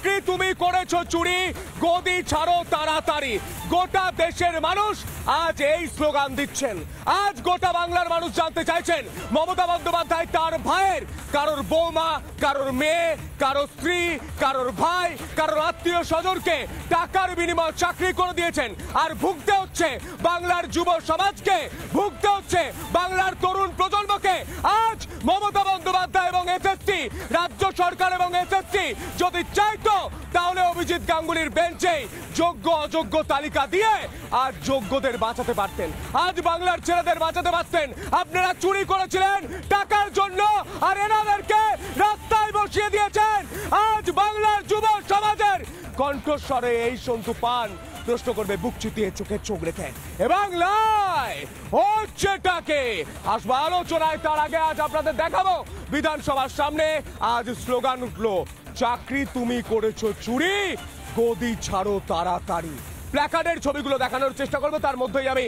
চাকরি তুমি করেছো চুরি, গদি ছাড়ো তাড়াতাড়ি। গোটা দেশের মানুষ আজ এই স্লোগান দিচ্ছেন। আজ গোটা বাংলার মানুষ জানতে চাইছেন মমতা বন্দ্যোপাধ্যায় তার ভাইয়ের, কারোর বৌমা, কারোর মেয়ে, কারোর স্ত্রী, কারোর ভাই, কারোর আত্মীয় স্বজনকে টাকার বিনিময়ে চাকরি করে দিয়েছেন। আর ভুগতে হচ্ছে বাংলার যুব সমাজকে, ভুগতে হচ্ছে বাংলার তরুণ প্রজন্মকে। আজ মমতা বন্দ্যোপাধ্যায় এবং এসএসসি, রাজ্য সরকার এবং এসএসসি যদি চাইতো তাহলে অভিজিৎ গাঙ্গুলির বেঞ্চে যোগ্য অযোগ্য তালিকা দিয়ে আজ যোগ্যদের বাঁচাতে পারতেন, আজ বাংলার ছেলেদের বাঁচাতে পারতেন। আপনারা চুরি করেছিলেন টাকার জন্য, আর এনাদেরকে রাস্তায় বসিয়ে দিয়েছেন। আজ বাংলার যুব সমাজের কণ্ঠস্বরে এই সন্তু পান প্রশ্ন করবে বুক চিতিয়ে চোখে চোখ রেখে। এবং লাই হচ্ছেটাকে আসবো আলোচনায়। তার আগে আজ আপনাদের দেখাবো বিধানসভার সামনে আজ স্লোগান উঠলো, চাকরি তুমি করেছো চুরি, গদি ছাড়ো তাড়াতাড়ি। প্ল্যাকার্ডের ছবিগুলো দেখানোর চেষ্টা করবো। তার মধ্যেই আমি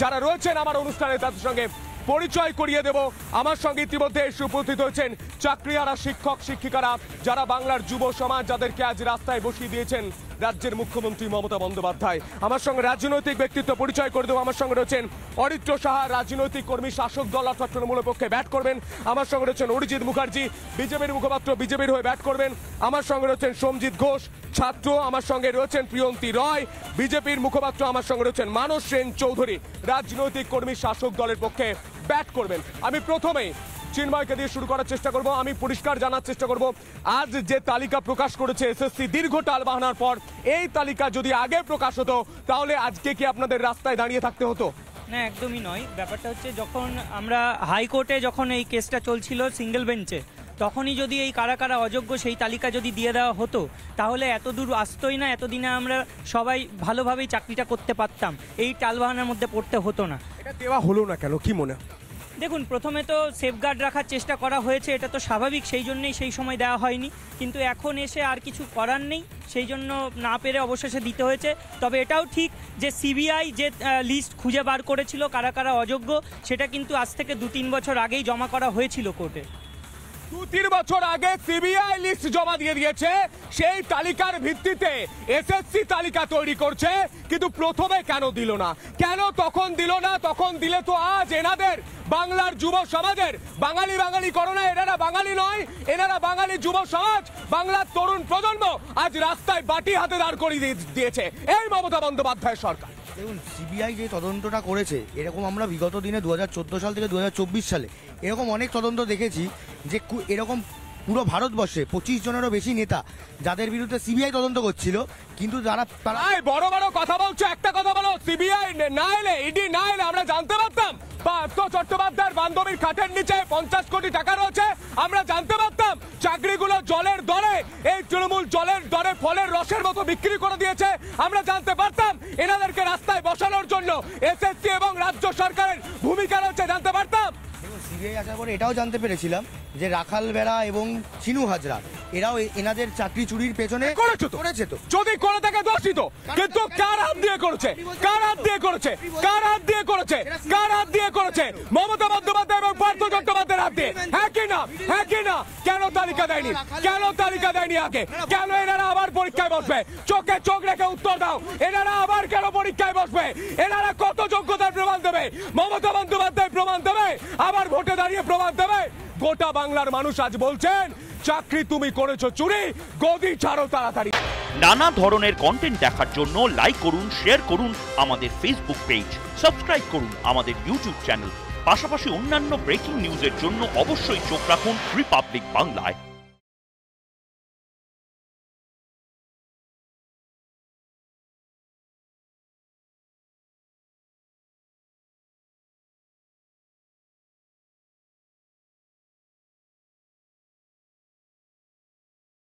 যারা রয়েছেন আমার অনুষ্ঠানে তাদের সঙ্গে পরিচয় করিয়ে দেব। আমার সঙ্গে ইতিমধ্যে এসে উপস্থিত হয়েছেন চাকরিহারা শিক্ষক শিক্ষিকারা, যারা বাংলার যুব সমাজ, যাদেরকে আজ রাস্তায় বসিয়ে দিয়েছেন রাজ্যের মুখ্যমন্ত্রী মমতা বন্দ্যোপাধ্যায়। আমার সঙ্গে রাজনৈতিক ব্যক্তিত্ব পরিচয় করে দেবো। আমার সঙ্গে রয়েছেন অরিত্র সাহা, রাজনৈতিক কর্মী, শাসক দল অর্থাৎ তৃণমূলের পক্ষে ব্যাট করবেন। আমার সঙ্গে রয়েছেন অরিজিৎ মুখার্জি, বিজেপির মুখপাত্র, বিজেপির হয়ে ব্যাট করবেন। আমার সঙ্গে রয়েছেন সোমজিৎ ঘোষ, ছাত্র। আমার সঙ্গে রয়েছেন প্রিয়ন্তী রয়, বিজেপির মুখপাত্র। আমার সঙ্গে রয়েছেন মানস সেন চৌধুরী, রাজনৈতিক কর্মী, শাসক দলের পক্ষে ব্যাট করবেন। আমি প্রথমেই চিন্ময়কে দিয়ে শুরু করার চেষ্টা করব। আমি পরিষ্কার জানার চেষ্টা করব, আজ যে তালিকা প্রকাশ করেছে এসএসসি দীর্ঘ টালবাহানার পর, এই তালিকা যদি আগে প্রকাশ হতো তাহলে আজকে কি আপনাদের রাস্তায় দাঁড়িয়ে থাকতে হতো? না, একদমই নয়। ব্যাপারটা হচ্ছে, যখন আমরা হাইকোর্টে যখন এই কেসটা চলছিল সিঙ্গেল বেঞ্চে, তখনই যদি এই কারা কারা অযোগ্য সেই তালিকা যদি দিয়ে দেওয়া হতো তাহলে এত দূর আসতোই না। এতদিনে আমরা সবাই ভালোভাবেই চাকরিটা করতে পারতাম, এই টালবাহানার মধ্যে পড়তে হতো না। এটা দেওয়া হলো না কেন, কি মনে? দেখুন, প্রথমে তো সেফগার্ড রাখার চেষ্টা করা হয়েছে, এটা তো স্বাভাবিক, সেই জন্যই সেই সময় দেওয়া হয়নি। কিন্তু এখন এসে আর কিছু করার নেই, সেই জন্য না পেরে অবশেষে দিতে হয়েছে। তবে এটাও ঠিক যে সিবিআই যে লিস্ট খুঁজে বার করেছিল কারা কারা অযোগ্য, সেটা কিন্তু আজ থেকে 2-3 বছর আগেই জমা করা হয়েছিল কোর্টে। 2-3 বছর আগে সিবিআই লিস্ট জমা দিয়ে দিয়েছে, সেই তালিকার ভিত্তিতে এসএসসি তালিকা তৈরি করছে। কিন্তু প্রথমে কেন দিল না? কেন তখন দিল না? তখন দিলে তো আজ এনাদের বাংলার যুব সমাজের, বাঙালি বাঙালি করোনা, এনারা বাঙালি নয়, এনারা বাঙালি যুব সমাজ, বাংলার তরুণ প্রজন্ম আজ রাস্তায় বাটি হাতে দাঁড় করিয়ে দিয়েছে এই মমতা বন্দ্যোপাধ্যায় সরকার। দেখুন, সিবিআই যে তদন্তটা করেছে, এরকম আমরা বিগত দিনে 2014 সাল থেকে 2024 সালে এরকম অনেক তদন্ত দেখেছি যে এরকম পুরো ভারতবর্ষে 25 জনেরও বেশি নেতা যাদের বিরুদ্ধে সিবিআই তদন্ত করছিল, কিন্তু যারা বড় বড় কথা বলছো, একটা কথা বলো, সিবিআই না এলে, ইডি না এলে আমরা জানতে পারতাম পার্থ চট্টোপাধ্যায়ের বান্ধবীর খাটের নিচে 50 কোটি টাকা রয়েছে, আমরা জানতে পারতাম চাকরিগুলো জলের দরে, এই তৃণমূল জলের দরে ফলের রসের মতো বিক্রি করে দিয়েছে, আমরা জানতে পারতাম এনাদেরকে রাস্তায় বসানোর জন্য এসএসসি এবং রাজ্য সরকারের ভূমিকা রয়েছে, জানতে পারতাম। সিবিআই আসার পরে এটাও জানতে পেরেছিলাম যে রাখাল বেড়া এবং চিনু হাজরা এরাও এনাদের চাকরি চুরির পেছনে করেছে। তো যদি করে থাকে দোষিত, কিন্তু কার হাত দিয়ে করেছে? কার হাত দিয়ে করেছে? কার হাত দিয়ে করেছে? কার হাত দিয়ে করেছে? মমতা বন্দ্যোপাধ্যায় এবং পার্থ চট্টোপাধ্যায়ের হাত দিয়ে। হ্যাঁ কি না? হ্যাঁ কি না? কেন তালিকা দেয়নি? কেন তালিকা দেয়নি আগে? কেন এনারা আবার পরীক্ষায় বসবে? চোখে চোখ রেখে উত্তর দাও, এনারা আবার কেন পরীক্ষায় বসবে? এনারা কত যোগ্যতার প্রমাণ দেবে? মমতা বন্দ্যোপাধ্যায় প্রমাণ দেবে, আবার ভোটে দাঁড়িয়ে প্রমাণ দেবে। গোটা বাংলার মানুষ আজ বলছেন চাকরি তুমি করেছো চুরি, গদি ছাড়ো তাড়াতাড়ি। নানা ধরনের কন্টেন্ট দেখার জন্য লাইক করুন, শেয়ার করুন আমাদের ফেসবুক পেজ, সাবস্ক্রাইব করুন আমাদের ইউটিউব চ্যানেল। পাশাপাশি অন্যান্য ব্রেকিং নিউজের জন্য অবশ্যই চোখ রাখুন রিপাবলিক বাংলায়।